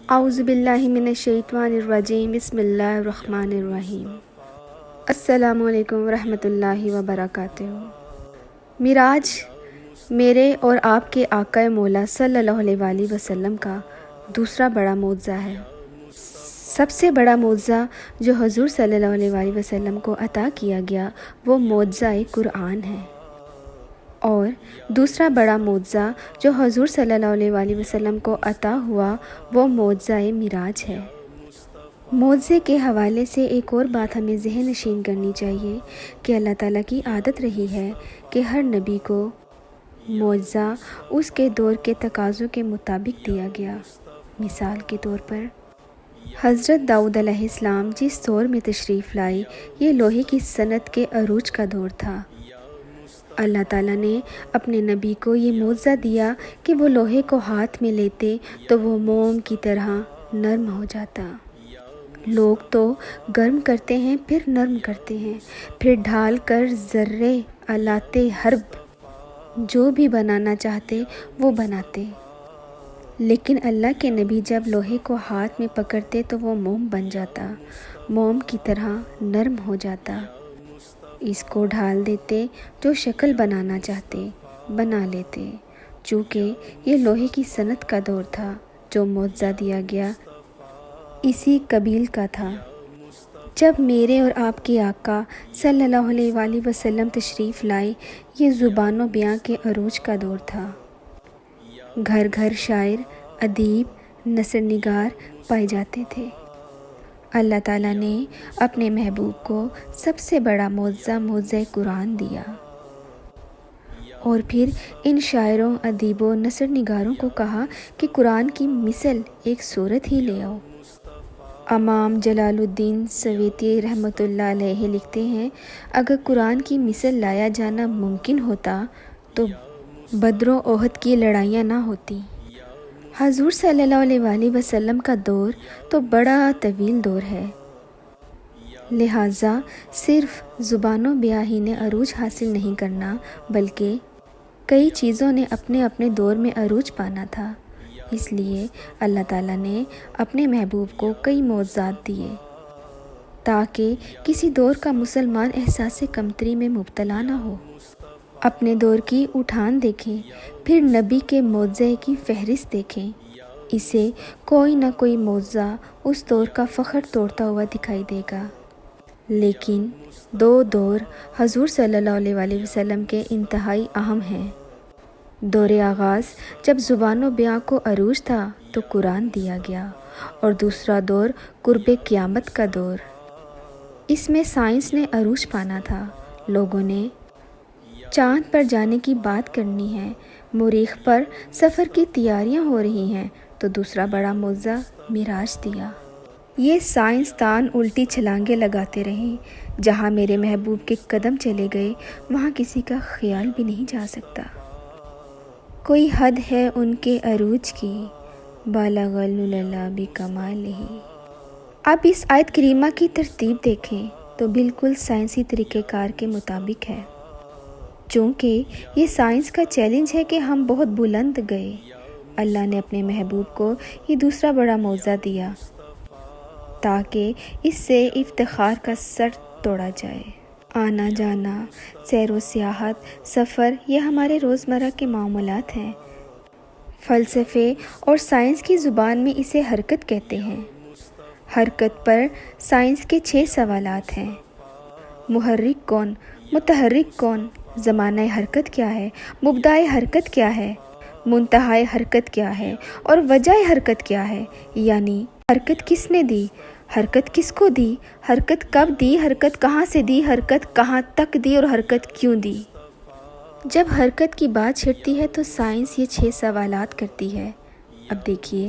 اعوذ باللہ من الشیطان الرجیم بسم اللہ الرحمن الرحیم۔ السلام علیکم ورحمۃ اللہ وبرکاتہ۔ معراج میرے اور آپ کے آقا مولا صلی اللہ علیہ وآلہ وسلم کا دوسرا بڑا معجزہ ہے۔ سب سے بڑا معجزہ جو حضور صلی اللہ علیہ وآلہ وسلم کو عطا کیا گیا وہ معجزہ قرآن ہے، اور دوسرا بڑا معجزہ جو حضور صلی اللہ علیہ وآلہ وسلم کو عطا ہوا وہ معجزہ معراج ہے۔ معجزے کے حوالے سے ایک اور بات ہمیں ذہن نشین کرنی چاہیے کہ اللہ تعالیٰ کی عادت رہی ہے کہ ہر نبی کو معجزہ اس کے دور کے تقاضوں کے مطابق دیا گیا۔ مثال کے طور پر حضرت داؤد علیہ السلام جس دور میں تشریف لائے یہ لوہے کی صنعت کے عروج کا دور تھا۔ اللہ تعالیٰ نے اپنے نبی کو یہ معجزہ دیا کہ وہ لوہے کو ہاتھ میں لیتے تو وہ موم کی طرح نرم ہو جاتا۔ لوگ تو گرم کرتے ہیں پھر نرم کرتے ہیں، پھر ڈھال کر ذرے آلات حرب جو بھی بنانا چاہتے وہ بناتے، لیکن اللہ کے نبی جب لوہے کو ہاتھ میں پکڑتے تو وہ موم بن جاتا، موم کی طرح نرم ہو جاتا۔ اس کو ڈھال دیتے، جو شکل بنانا چاہتے بنا لیتے۔ چونکہ یہ لوہے کی صنعت کا دور تھا، جو معجزہ دیا گیا اسی قبیل کا تھا۔ جب میرے اور آپ کے آقا صلی اللہ علیہ وآلہ وسلم تشریف لائے یہ زبان و بیان کے عروج کا دور تھا۔ گھر گھر شاعر، ادیب، نثر نگار پائے جاتے تھے۔ اللہ تعالیٰ نے اپنے محبوب کو سب سے بڑا معجزہ قرآن دیا، اور پھر ان شاعروں، ادیبوں، نثر نگاروں کو کہا کہ قرآن کی مثل ایک سورت ہی لے آؤ۔ امام جلال الدین سویتی رحمۃ اللہ علیہ لکھتے ہیں، اگر قرآن کی مثل لایا جانا ممکن ہوتا تو بدر و احد کی لڑائیاں نہ ہوتی۔ حضور صلی اللہ علیہ وآلہ وسلم کا دور تو بڑا طویل دور ہے، لہٰذا صرف زبان و بیان ہی نے عروج حاصل نہیں کرنا بلکہ کئی چیزوں نے اپنے اپنے دور میں عروج پانا تھا۔ اس لیے اللہ تعالیٰ نے اپنے محبوب کو کئی معجزات دیے تاکہ کسی دور کا مسلمان احساس کمتری میں مبتلا نہ ہو۔ اپنے دور کی اٹھان دیکھیں، پھر نبی کے معجزے کی فہرست دیکھیں، اسے کوئی نہ کوئی معجزہ اس دور کا فخر توڑتا ہوا دکھائی دے گا۔ لیکن دو دور حضور صلی اللہ علیہ وآلہ وسلم کے انتہائی اہم ہیں۔ دور آغاز جب زبان و بیان کو عروج تھا تو قرآن دیا گیا، اور دوسرا دور قرب قیامت کا دور، اس میں سائنس نے عروج پانا تھا۔ لوگوں نے چاند پر جانے کی بات کرنی ہے، مریخ پر سفر کی تیاریاں ہو رہی ہیں، تو دوسرا بڑا معجزہ معراج دیا۔ یہ سائنسدان الٹی چھلانگیں لگاتے رہے، جہاں میرے محبوب کے قدم چلے گئے وہاں کسی کا خیال بھی نہیں جا سکتا۔ کوئی حد ہے ان کے عروج کی، بالغ العلا بکمالہ۔ اب اس آیت کریمہ کی ترتیب دیکھیں تو بالکل سائنسی طریقہ کار کے مطابق ہے۔ چونکہ یہ سائنس کا چیلنج ہے کہ ہم بہت بلند گئے، اللہ نے اپنے محبوب کو یہ دوسرا بڑا معجزہ دیا تاکہ اس سے افتخار کا سر توڑا جائے۔ آنا جانا، سیر و سیاحت، سفر یہ ہمارے روزمرہ کے معاملات ہیں۔ فلسفے اور سائنس کی زبان میں اسے حرکت کہتے ہیں۔ حرکت پر سائنس کے 6 سوالات ہیں: محرک کون؟ متحرک کون؟ زمانہ حرکت کیا ہے؟ مبدأ حرکت کیا ہے؟ منتہا حرکت کیا ہے؟ اور وجہ حرکت کیا ہے؟ یعنی حرکت کس نے دی؟ حرکت کس کو دی؟ حرکت کب دی؟ حرکت کہاں سے دی؟ حرکت کہاں تک دی اور حرکت کیوں دی؟ جب حرکت کی بات چھڑتی ہے تو سائنس یہ 6 سوالات کرتی ہے۔ اب دیکھیے،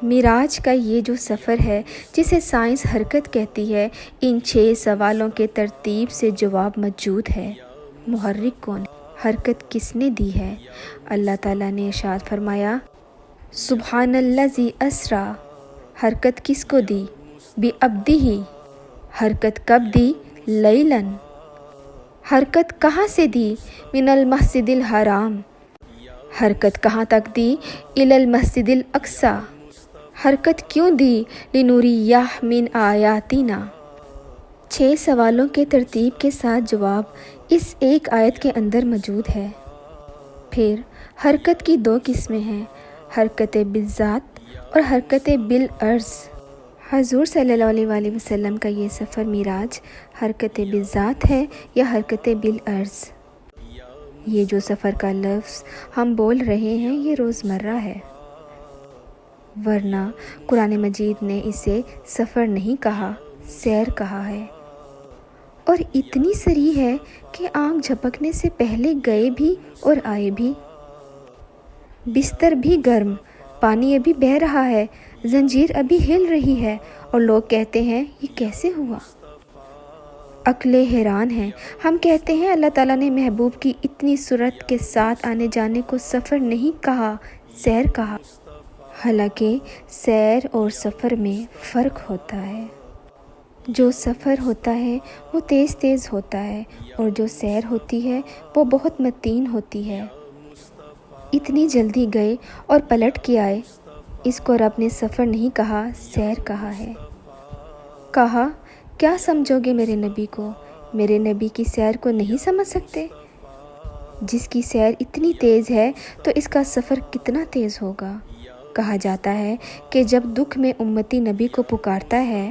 معراج کا یہ جو سفر ہے جسے سائنس حرکت کہتی ہے، ان 6 سوالوں کے ترتیب سے جواب موجود ہے۔ محرک کون ہے؟ حرکت کس نے دی ہے؟ اللہ تعالیٰ نے ارشاد فرمایا، سبحان الذی اسریٰ۔ حرکت کس کو دی؟ بعبدہ۔ حرکت کب دی؟ لیلاً۔ حرکت کہاں سے دی؟ من المسجد الحرام۔ حرکت کہاں تک دی؟ الی المسجد الاقصی۔ حرکت کیوں دی لنوریہ من آیاتنا؟ 6 سوالوں کے ترتیب کے ساتھ جواب اس ایک آیت کے اندر موجود ہے۔ پھر حرکت کی 2 قسمیں ہیں، حرکت بالذات اور حرکت بالعرض۔ حضور صلی اللہ علیہ وسلم کا یہ سفر معراج حرکت بالذات ہے یا حرکت بالعرض؟ یہ جو سفر کا لفظ ہم بول رہے ہیں یہ روزمرہ ہے، ورنہ قرآن مجید نے اسے سفر نہیں کہا، سیر کہا ہے، اور اتنی سریح ہے کہ آنکھ جھپکنے سے پہلے گئے بھی اور آئے بھی۔ بستر بھی گرم، پانی ابھی بہہ رہا ہے، زنجیر ابھی ہل رہی ہے، اور لوگ کہتے ہیں یہ کیسے ہوا؟ عقلیں حیران ہیں۔ ہم کہتے ہیں اللہ تعالیٰ نے محبوب کی اتنی سرعت کے ساتھ آنے جانے کو سفر نہیں کہا، سیر کہا، حالانکہ سیر اور سفر میں فرق ہوتا ہے۔ جو سفر ہوتا ہے وہ تیز تیز ہوتا ہے، اور جو سیر ہوتی ہے وہ بہت متین ہوتی ہے۔ اتنی جلدی گئے اور پلٹ کے آئے، اس کو رب نے سفر نہیں کہا، سیر کہا ہے۔ کہا کیا سمجھو گے میرے نبی کو؟ میرے نبی کی سیر کو نہیں سمجھ سکتے؟ جس کی سیر اتنی تیز ہے تو اس کا سفر کتنا تیز ہوگا؟ کہا جاتا ہے کہ جب دکھ میں امتی نبی کو پکارتا ہے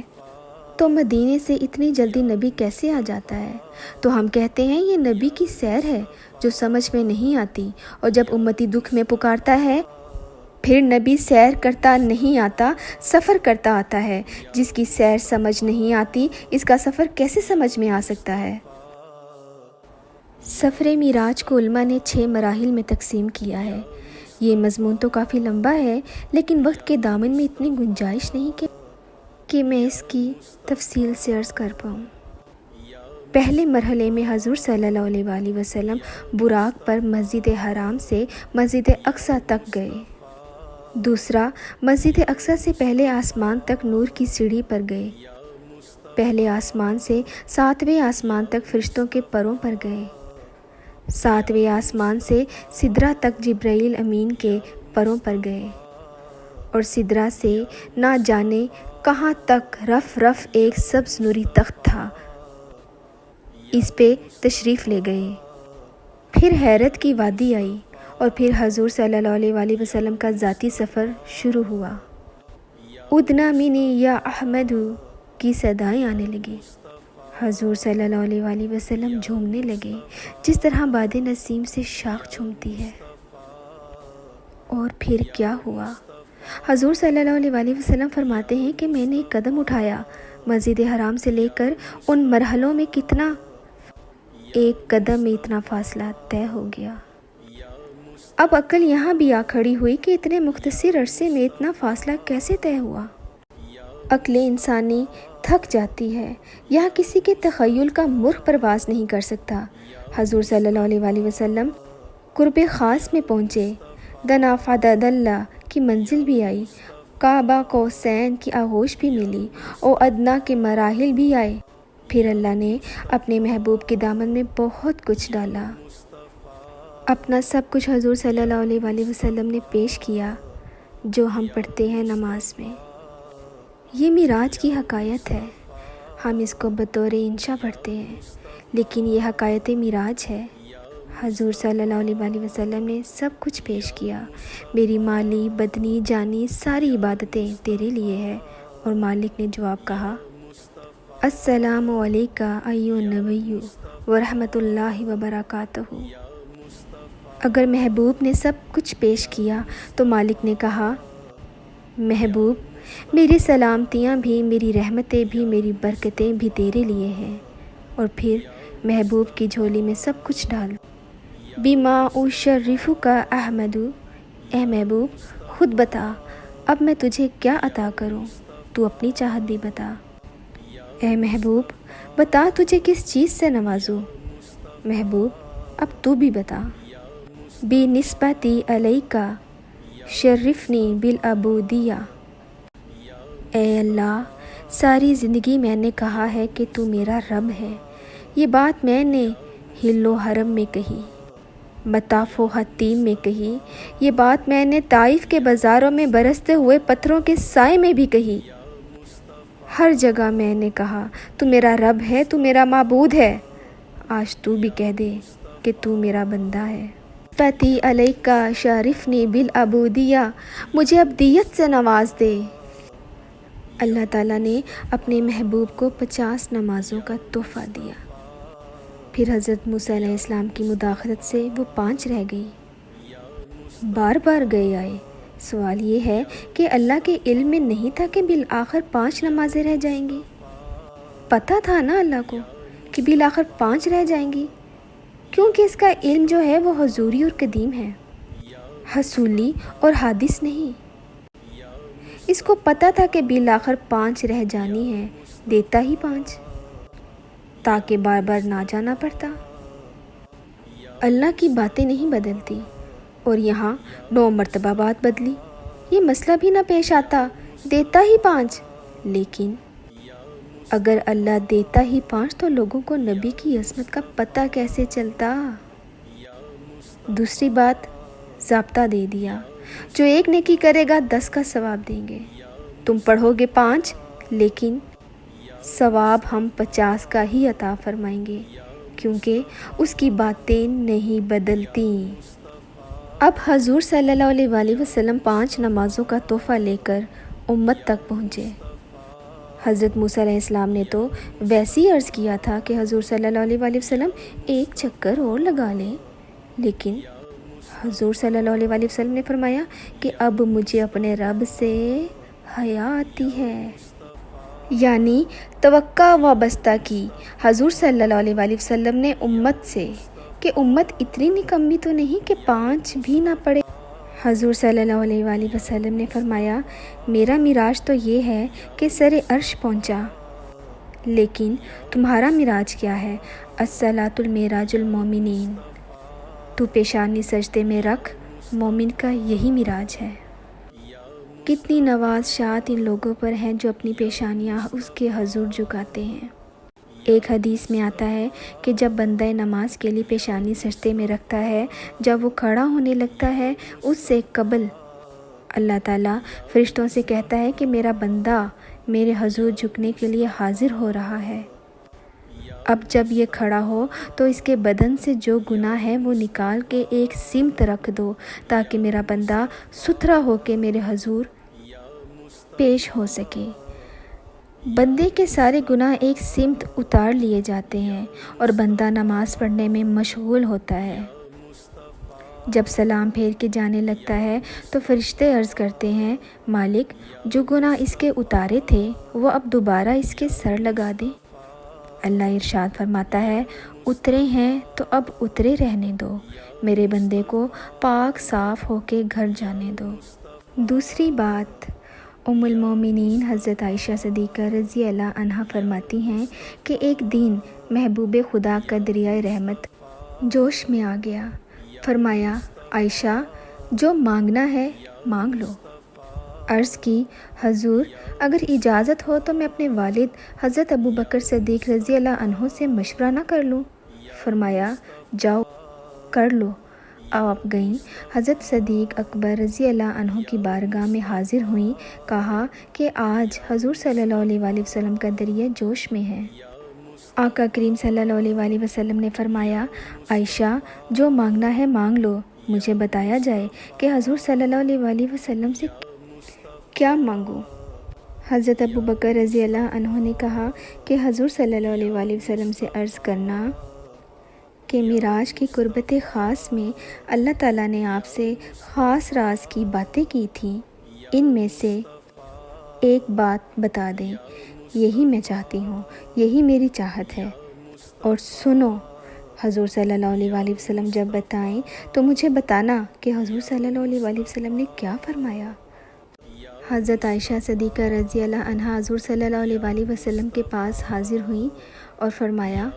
تو مدینے سے اتنی جلدی نبی کیسے آ جاتا ہے؟ تو ہم کہتے ہیں یہ نبی کی سیر ہے جو سمجھ میں نہیں آتی، اور جب امتی دکھ میں پکارتا ہے پھر نبی سیر کرتا نہیں آتا، سفر کرتا آتا ہے۔ جس کی سیر سمجھ نہیں آتی اس کا سفر کیسے سمجھ میں آ سکتا ہے؟ سفر معراج کو علماء نے 6 مراحل میں تقسیم کیا ہے۔ یہ مضمون تو کافی لمبا ہے، لیکن وقت کے دامن میں اتنی گنجائش نہیں کہ میں اس کی تفصیل سے عرض کر پاؤں۔ پہلے مرحلے میں حضور صلی اللہ علیہ وسلم براق پر مسجد حرام سے مسجد اقصیٰ تک گئے۔ دوسرا، مسجد اقصیٰ سے پہلے آسمان تک نور کی سیڑھی پر گئے۔ پہلے آسمان سے 7ویں آسمان تک فرشتوں کے پروں پر گئے۔ 7ویں آسمان سے سدرہ تک جبرائیل امین کے پروں پر گئے، اور سدرہ سے نہ جانے کہاں تک رف رف ایک سبز نوری تخت تھا، اس پہ تشریف لے گئے۔ پھر حیرت کی وادی آئی، اور پھر حضور صلی اللہ علیہ وسلم کا ذاتی سفر شروع ہوا۔ ادنا منی یا احمد کی صدائیں آنے لگی۔ حضور صلی اللہ علیہ وسلم جھومنے لگے جس طرح باد نسیم سے شاخ جھومتی ہے۔ اور پھر کیا ہوا؟ حضور صلی اللہ علیہ وسلم فرماتے ہیں کہ میں نے ایک قدم اٹھایا، مسجد حرام سے لے کر ان مرحلوں میں کتنا، ایک قدم میں اتنا فاصلہ طے ہو گیا۔ اب عقل یہاں بھی آ کھڑی ہوئی کہ اتنے مختصر عرصے میں اتنا فاصلہ کیسے طے ہوا؟ عقل انسانی تھک جاتی ہے، یہاں کسی کے تخیل کا مرغ پرواز نہیں کر سکتا۔ حضور صلی اللہ علیہ وسلم قرب خاص میں پہنچے، دنا فدد اللہ کی منزل بھی آئی، کعبہ قوسین کی آغوش بھی ملی، اور ادنا کے مراحل بھی آئے۔ پھر اللہ نے اپنے محبوب کے دامن میں بہت کچھ ڈالا، اپنا سب کچھ حضور صلی اللہ علیہ وسلم نے پیش کیا، جو ہم پڑھتے ہیں نماز میں۔ یہ معراج کی حکایت ہے، ہم اس کو بطور انشاء پڑھتے ہیں، لیکن یہ حکایت معراج ہے۔ حضور صلی اللہ علیہ وسلم نے سب کچھ پیش کیا، میری مالی بدنی جانی ساری عبادتیں تیرے لیے ہے، اور مالک نے جواب کہا، السلام علیکہ ایھا النبی ورحمۃ اللہ وبرکاتہ۔ اگر محبوب نے سب کچھ پیش کیا تو مالک نے کہا، محبوب میری سلامتیاں بھی، میری رحمتیں بھی، میری برکتیں بھی تیرے لیے ہیں، اور پھر محبوب کی جھولی میں سب کچھ ڈال۔ بما اشرفک احمد، اے محبوب خود بتا اب میں تجھے کیا عطا کروں، تو اپنی چاہت بھی بتا۔ اے محبوب بتا تجھے کس چیز سے نوازوں، محبوب اب تو بھی بتا۔ بنسبتی علیک شرفنی بالعبودیہ، اے اللہ ساری زندگی میں نے کہا ہے کہ تو میرا رب ہے، یہ بات میں نے حل و حرم میں کہی، مطاف و حتیم میں کہی، یہ بات میں نے طائف کے بازاروں میں برستے ہوئے پتھروں کے سائے میں بھی کہی، ہر جگہ میں نے کہا تو میرا رب ہے، تو میرا معبود ہے، آج تو بھی کہہ دے کہ تو میرا بندہ ہے۔ فتی علیکہ شارفنی بالعبودیہ، مجھے ابدیت سے نواز دے۔ اللہ تعالیٰ نے اپنے محبوب کو 50 نمازوں کا تحفہ دیا، پھر حضرت موسیٰ علیہ السلام کی مداخلت سے وہ 5 رہ گئی، بار بار گئے آئے۔ سوال یہ ہے کہ اللہ کے علم میں نہیں تھا کہ بالآخر 5 نمازیں رہ جائیں گی؟ پتہ تھا نا اللہ کو کہ بالآخر 5 رہ جائیں گی، کیونکہ اس کا علم جو ہے وہ حضوری اور قدیم ہے، حصولی اور حادث نہیں۔ اس کو پتہ تھا کہ بالآخر 5 رہ جانی ہے، دیتا ہی 5 تاکہ بار بار نہ جانا پڑتا۔ اللہ کی باتیں نہیں بدلتی، اور یہاں 9 مرتبہ بات بدلی، یہ مسئلہ بھی نہ پیش آتا، دیتا ہی 5۔ لیکن اگر اللہ دیتا ہی 5 تو لوگوں کو نبی کی عصمت کا پتہ کیسے چلتا؟ دوسری بات، ضابطہ دے دیا، جو 1 نیکی کرے گا 10 کا ثواب دیں گے، تم پڑھو گے 5 لیکن ثواب ہم 50 کا ہی عطا فرمائیں گے، کیونکہ اس کی باتیں نہیں بدلتی۔ اب حضور صلی اللہ علیہ وآلہ وسلم 5 نمازوں کا تحفہ لے کر امت تک پہنچے۔ حضرت موسیٰ علیہ السلام نے تو ویسے ہی عرض کیا تھا کہ حضور صلی اللہ علیہ وآلہ وسلم 1 چکر اور لگا لیں، لیکن حضور صلی اللہ علیہ وآلہ وسلم نے فرمایا کہ اب مجھے اپنے رب سے حیا آتی ہے، یعنی توقع وابستہ کی حضور صلی اللہ علیہ وآلہ وسلم نے امت سے کہ امت اتنی نکمی تو نہیں کہ 5 بھی نہ پڑھے۔ حضور صلی اللہ علیہ وآلہ وسلم نے فرمایا، میرا معراج تو یہ ہے کہ سر عرش پہنچا، لیکن تمہارا معراج کیا ہے؟ الصلاۃ المعراج المومنین، تو پیشانی سجدے میں رکھ، مومن کا یہی معراج ہے۔ کتنی نوازشات ان لوگوں پر ہیں جو اپنی پیشانیاں اس کے حضور جھکاتے ہیں۔ ایک حدیث میں آتا ہے کہ جب بندہ نماز کے لیے پیشانی سجدے میں رکھتا ہے، جب وہ کھڑا ہونے لگتا ہے، اس سے قبل اللہ تعالیٰ فرشتوں سے کہتا ہے کہ میرا بندہ میرے حضور جھکنے کے لیے حاضر ہو رہا ہے۔ اب جب یہ کھڑا ہو تو اس کے بدن سے جو گناہ ہے وہ نکال کے ایک سمت رکھ دو، تاکہ میرا بندہ ستھرا ہو کے میرے حضور پیش ہو سکے۔ بندے کے سارے گناہ ایک سمت اتار لیے جاتے ہیں اور بندہ نماز پڑھنے میں مشغول ہوتا ہے۔ جب سلام پھیر کے جانے لگتا ہے تو فرشتے عرض کرتے ہیں، مالک جو گناہ اس کے اتارے تھے وہ اب دوبارہ اس کے سر لگا دیں۔ اللہ ارشاد فرماتا ہے، اترے ہیں تو اب اترے رہنے دو، میرے بندے کو پاک صاف ہو کے گھر جانے دو۔ دوسری بات، ام المومنین حضرت عائشہ صدیقہ رضی اللہ عنہا فرماتی ہیں کہ ایک دن محبوب خدا کا دریائے رحمت جوش میں آ گیا۔ فرمایا، عائشہ جو مانگنا ہے مانگ لو۔ عرض کی، حضور اگر اجازت ہو تو میں اپنے والد حضرت ابو بکر صدیق رضی اللہ عنہ سے مشورہ نہ کر لوں؟ فرمایا، جاؤ کر لو۔ آپ گئیں، حضرت صدیق اکبر رضی اللہ عنہ کی بارگاہ میں حاضر ہوئیں، کہا کہ آج حضور صلی اللہ علیہ وآلہ وسلم کا دریا جوش میں ہے۔ آقا کریم صلی اللہ علیہ وآلہ وسلم نے فرمایا، عائشہ جو مانگنا ہے مانگ لو، مجھے بتایا جائے کہ حضور صلی اللہ علیہ وآلہ وسلم سے کیا مانگوں؟ حضرت ابو بکر رضی اللہ عنہ نے کہا کہ حضور صلی اللہ علیہ وآلہ وسلم سے عرض کرنا کہ معراج کی قربت خاص میں اللہ تعالیٰ نے آپ سے خاص راز کی باتیں کی تھیں، ان میں سے ایک بات بتا دیں، یہی میں چاہتی ہوں، یہی میری چاہت ہے، اور سنو حضور صلی اللہ علیہ وآلہ وسلم جب بتائیں تو مجھے بتانا کہ حضور صلی اللہ علیہ وآلہ وسلم نے کیا فرمایا۔ حضرت عائشہ صدیقہ رضی اللہ عنہا حضور صلی اللہ علیہ وآلہ وسلم کے پاس حاضر ہوئیں اور فرمایا،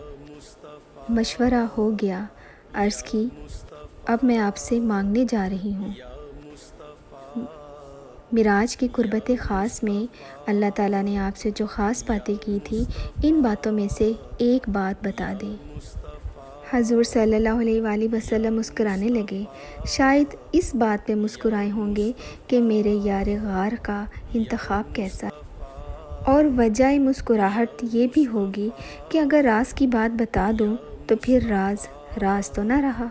مشورہ ہو گیا۔ عرض کی، اب میں آپ سے مانگنے جا رہی ہوں۔ معراج کی قربت خاص میں اللہ تعالیٰ نے آپ سے جو خاص باتیں کی تھیں، ان باتوں میں سے ایک بات بتا دیں۔ حضور صلی اللہ علیہ وآلہ وسلم مسکرانے لگے۔ شاید اس بات پہ مسکرائے ہوں گے کہ میرے یار غار کا انتخاب کیسا ہے، اور وجہ مسکراہٹ یہ بھی ہوگی کہ اگر راز کی بات بتا دوں تو پھر راز تو نہ رہا۔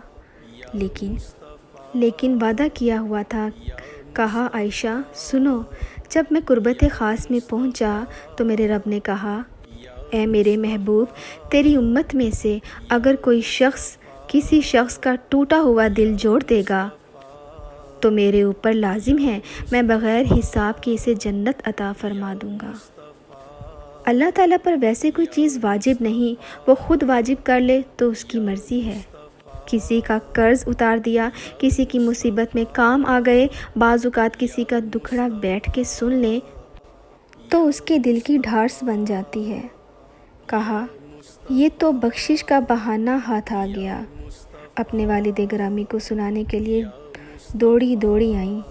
لیکن وعدہ کیا ہوا تھا۔ کہا عائشہ سنو، جب میں قربت خاص میں پہنچا تو میرے رب نے کہا، اے میرے محبوب، تیری امت میں سے اگر کوئی شخص کسی شخص کا ٹوٹا ہوا دل جوڑ دے گا تو میرے اوپر لازم ہے میں بغیر حساب کے اسے جنت عطا فرما دوں گا۔ اللہ تعالیٰ پر ویسے کوئی چیز واجب نہیں، وہ خود واجب کر لے تو اس کی مرضی ہے۔ کسی کا قرض اتار دیا، کسی کی مصیبت میں کام آ گئے، بعض اوقات کسی کا دکھڑا بیٹھ کے سن لیں تو اس کے دل کی ڈھارس بن جاتی ہے۔ کہا یہ تو بخشش کا بہانہ ہاتھ آ گیا۔ اپنے والد گرامی کو سنانے کے لیے دوڑی آئیں۔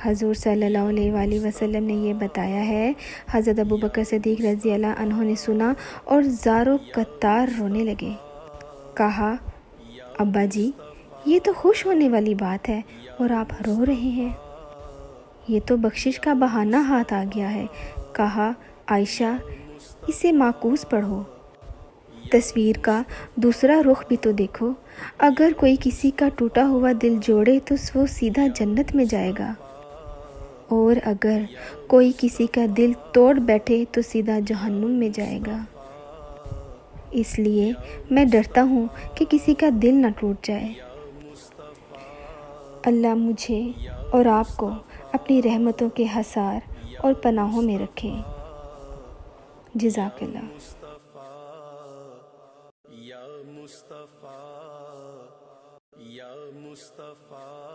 حضور صلی اللہ علیہ وآلہ وسلم نے یہ بتایا ہے۔ حضرت ابوبکر صدیق رضی اللہ عنہ نے سنا اور زاروں قطار رونے لگے۔ کہا ابا جی، یہ تو خوش ہونے والی بات ہے اور آپ رو رہے ہیں۔ یہ تو بخشش کا بہانہ ہاتھ آ گیا ہے۔ کہا عائشہ، اسے معکوس پڑھو۔ تصویر کا دوسرا رخ بھی تو دیکھو، اگر کوئی کسی کا ٹوٹا ہوا دل جوڑے تو وہ سیدھا جنت میں جائے گا، اور اگر کوئی کسی کا دل توڑ بیٹھے تو سیدھا جہنم میں جائے گا۔ اس لیے میں ڈرتا ہوں کہ کسی کا دل نہ ٹوٹ جائے۔ اللہ مجھے اور آپ کو اپنی رحمتوں کے حصار اور پناہوں میں رکھے۔ جزاک اللہ۔ یا مصطفیٰ